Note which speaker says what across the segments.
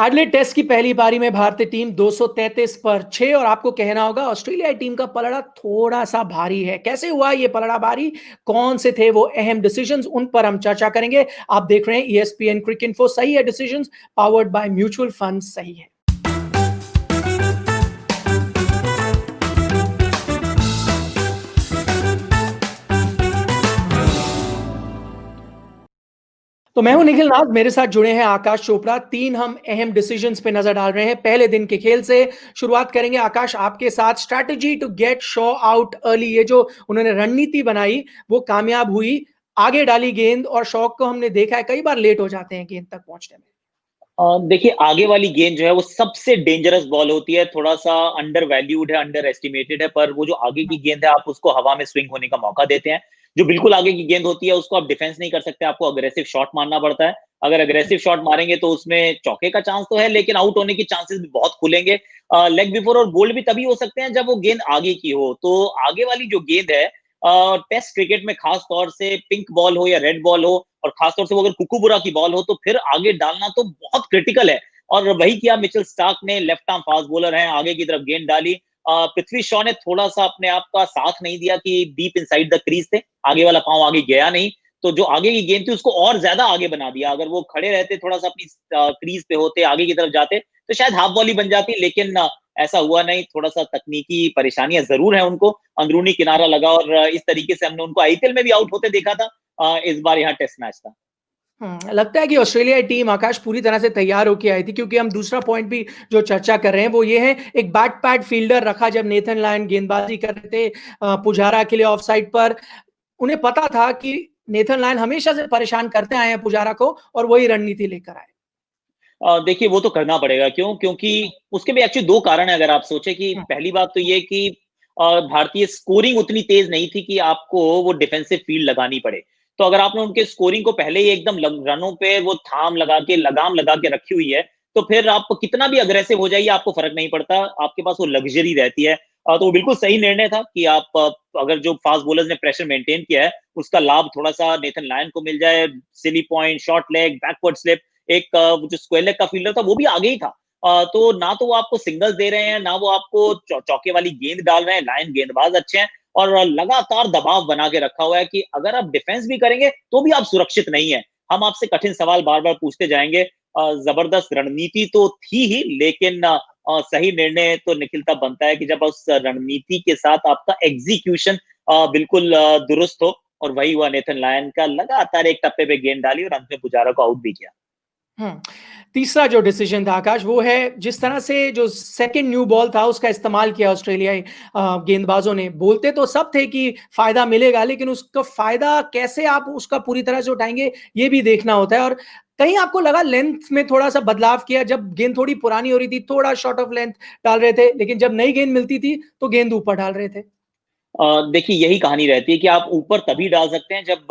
Speaker 1: Adelaide test की पहली पारी में भारतीय टीम 233 पर 6 और आपको कहना होगा ऑस्ट्रेलिया टीम का पलड़ा थोड़ा सा भारी है। कैसे हुआ ये पलड़ा भारी? कौन से थे वो अहम डिसीजंस? उन पर हम चर्चा करेंगे। आप देख रहे हैं ESPN क्रिक इन्फो। सही है decisions, powered by mutual fund. सही है। तो मैं हूं निखिल नाथ, मेरे साथ जुड़े हैं आकाश चोपड़ा। तीन हम अहम डिसीजंस पे नजर डाल रहे हैं पहले दिन के खेल से। शुरुआत करेंगे आकाश आपके साथ। Strategy to get show out early, ये जो उन्होंने रणनीति बनाई वो कामयाब हुई। आगे डाली गेंद और शॉक को हमने देखा है कई बार लेट हो जाते हैं गेंद तक पहुंचने में।
Speaker 2: देखिए आगे वाली गेंद जो है वो सबसे डेंजरस बॉल होती है, थोड़ा-सा अंडर वैल्यूड है, अंडर एस्टिमेटेड है, पर वो जो आगे की गेंद है आप उसको हवा में स्विंग होने का मौका देते हैं। जो बिल्कुल आगे की गेंद होती है उसको आप डिफेंस नहीं कर सकते, आपको अग्रेसिव शॉट मारना पड़ता है। अगर अग्रेसिव शॉट मारेंगे तो उसमें चौके का चांस तो है, लेकिन आउट होने की चांसेस भी बहुत खुलेंगे। लेग बिफोर और बोल्ड भी तभी हो सकते हैं जब वो गेंद आगे की हो। तो आगे वाली जो गेंद है टेस्ट क्रिकेट में खास तौर से पिंक बॉल हो या रेड बॉल हो, और खासतौर से वो अगर कुकुबुरा की बॉल हो तो फिर आगे डालना तो बहुत क्रिटिकल है। और वही किया मिचेल स्टार्क ने, लेफ्ट आर्म फास्ट बॉलर हैं, आगे की तरफ गेंद डाली। पृथ्वी शॉ ने थोड़ा सा अपने आप का साथ नहीं दिया कि डीप इनसाइड द क्रीज थे, आगे वाला पांव आगे गया नहीं, तो जो आगे की गेंद थी उसको और ज्यादा आगे बना दिया। अगर वो खड़े रहते, थोड़ा सा अपनी क्रीज पे होते, आगे की तरफ जाते तो शायद हाफ बॉल ही बन जाती, लेकिन ऐसा हुआ नहीं। थोड़ा सा तकनीकी परेशानियां जरूर है उनको, अंदरूनी किनारा लगा, और इस तरीके से हमने उनको आईपीएल में भी आउट होते देखा था। इस बार यहाँ टेस्ट मैच था।
Speaker 1: लगता है कि ऑस्ट्रेलिया टीम आकाश पूरी तरह से तैयार होके आई थी, क्योंकि हम दूसरा पॉइंट भी जो चर्चा कर रहे हैं वो ये है, एक बैट पैड फील्डर रखा जब नेथन लायन गेंदबाजी कर रहे थे पुजारा के लिए ऑफ साइड पर। उन्हें पता था कि नेथन लायन हमेशा से परेशान करते आए हैं पुजारा को और वही रणनीति लेकर आए।
Speaker 2: देखिए वो तो करना पड़ेगा, क्यों? क्योंकि उसके भी एक्चुअली 2 कारण हैं। अगर आप सोचे कि
Speaker 1: हम्म,
Speaker 2: पहली बात तो ये कि भारतीय स्कोरिंग उतनी तेज नहीं थी कि आपको वो डिफेंसिव फील्ड लगानी पड़े। तो अगर आपने उनके स्कोरिंग को पहले ही एकदम रनों पे वो थाम लगा के, लगाम लगा के रखी हुई है, तो फिर आप कितना भी अग्रेसिव हो जाइए आपको फर्क नहीं पड़ता, आपके पास वो लग्जरी रहती है। तो वो बिल्कुल सही निर्णय था कि आप अगर जो फास्ट बॉलर्स ने प्रेशर मेंटेन किया है उसका लाभ थोड़ा सा नेथन लायन को मिल जाए। Silly point, short leg, backward slip, एक जो स्क्वायर लेग का फील्डर था वो भी आगे ही था। तो ना तो वो आपको सिंगल्स दे रहे हैं, ना वो आपको चौके वाली गेंद डाल रहे हैं। लायन गेंदबाज अच्छे हैं और लगातार दबाव बना के रखा हुआ है कि अगर आप डिफेंस भी करेंगे तो भी आप सुरक्षित नहीं है। हम आपसे कठिन सवाल बार बार पूछते जाएंगे। जबरदस्त रणनीति तो थी ही, लेकिन सही निर्णय तो निखिल तब बनता है कि जब उस रणनीति के साथ आपका एग्जीक्यूशन बिल्कुल दुरुस्त हो, और वही हुआ। नेथन लायन का लगातार एक टप्पे पे गेंद डाली और अंत में पुजारा को आउट भी किया।
Speaker 1: हम्म। तीसरा जो डिसीजन था आकाश वो है, जिस तरह से जो सेकंड न्यू बॉल था उसका इस्तेमाल किया ऑस्ट्रेलियाई गेंदबाजों ने। बोलते तो सब थे कि फायदा मिलेगा, लेकिन उसका फायदा कैसे आप उसका पूरी तरह से उठाएंगे ये भी देखना होता है। और कहीं आपको लगा लेंथ में थोड़ा सा बदलाव किया, जब गेंद थोड़ी पुरानी हो रही थी थोड़ा शॉर्ट ऑफ लेंथ डाल रहे थे, लेकिन जब नई गेंद मिलती थी तो गेंद ऊपर डाल रहे थे।
Speaker 2: देखिए यही कहानी रहती है कि आप ऊपर तभी डाल सकते हैं जब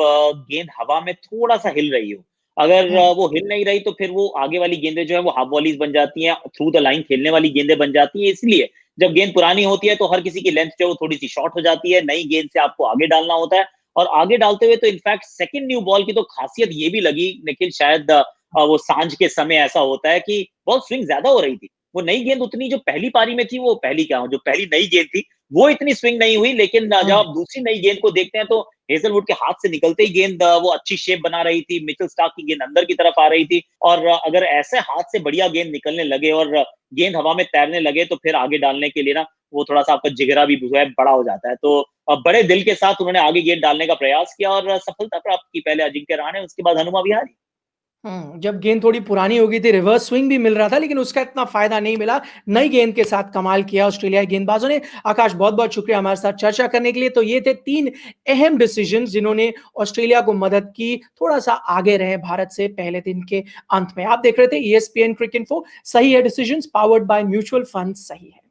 Speaker 2: गेंद हवा में थोड़ा-सा हिल रही हो। अगर
Speaker 1: हम्म।
Speaker 2: वो हिल नहीं रही तो फिर वो आगे वाली गेंदें जो है वो हाफ वॉलीज़ बन जाती हैं, थ्रू द लाइन खेलने वाली गेंदें बन जाती हैं। इसलिए जब गेंद पुरानी होती है तो हर किसी की लेंथ जो है वो थोड़ी-सी शॉर्ट हो जाती है, नई गेंद से आपको आगे डालना होता है। और आगे डालते हुए तो इनफैक्ट सेकंड न्यू बॉल की तो खासियत ये भी लगी निखिल, शायद वो सांझ के समय ऐसा होता है कि बॉल स्विंग ज़्यादा हो रही थी। वो नई गेंद उतनी जो पहली पारी में थी, वो पहली क्या, जो पहली नई गेंद थी वो इतनी स्विंग नहीं हुई, लेकिन जब आप दूसरी नई गेंद को देखते हैं तो हेजलवुड के हाथ से निकलते ही गेंद वो अच्छी शेप बना रही थी। मिचेल स्टार्क की गेंद अंदर की तरफ आ रही थी, और अगर ऐसे हाथ से बढ़िया गेंद निकलने लगे और गेंद हवा में तैरने लगे तो फिर आगे डालने के लिए ना वो थोड़ा सा आपका जिगरा भी जो है बड़ा हो जाता है। तो बड़े दिल के साथ उन्होंने आगे गेंद डालने का प्रयास किया और सफलता प्राप्त की। पहले अजिंक्य रहाणे, उसके बाद हनुमा विहारी।
Speaker 1: जब गेंद थोड़ी पुरानी हो गई थी रिवर्स स्विंग भी मिल रहा था, लेकिन उसका इतना फायदा नहीं मिला। नई गेंद के साथ कमाल किया ऑस्ट्रेलियाई गेंदबाजों ने। आकाश बहुत बहुत शुक्रिया हमारे साथ चर्चा करने के लिए। तो ये थे तीन अहम डिसीजन जिन्होंने ऑस्ट्रेलिया को मदद की थोड़ा सा आगे रहे भारत से पहले दिन के अंत में। आप देख रहे थे ESPN क्रिक इन्फो। सही है decision, powered by mutual fund. सही है।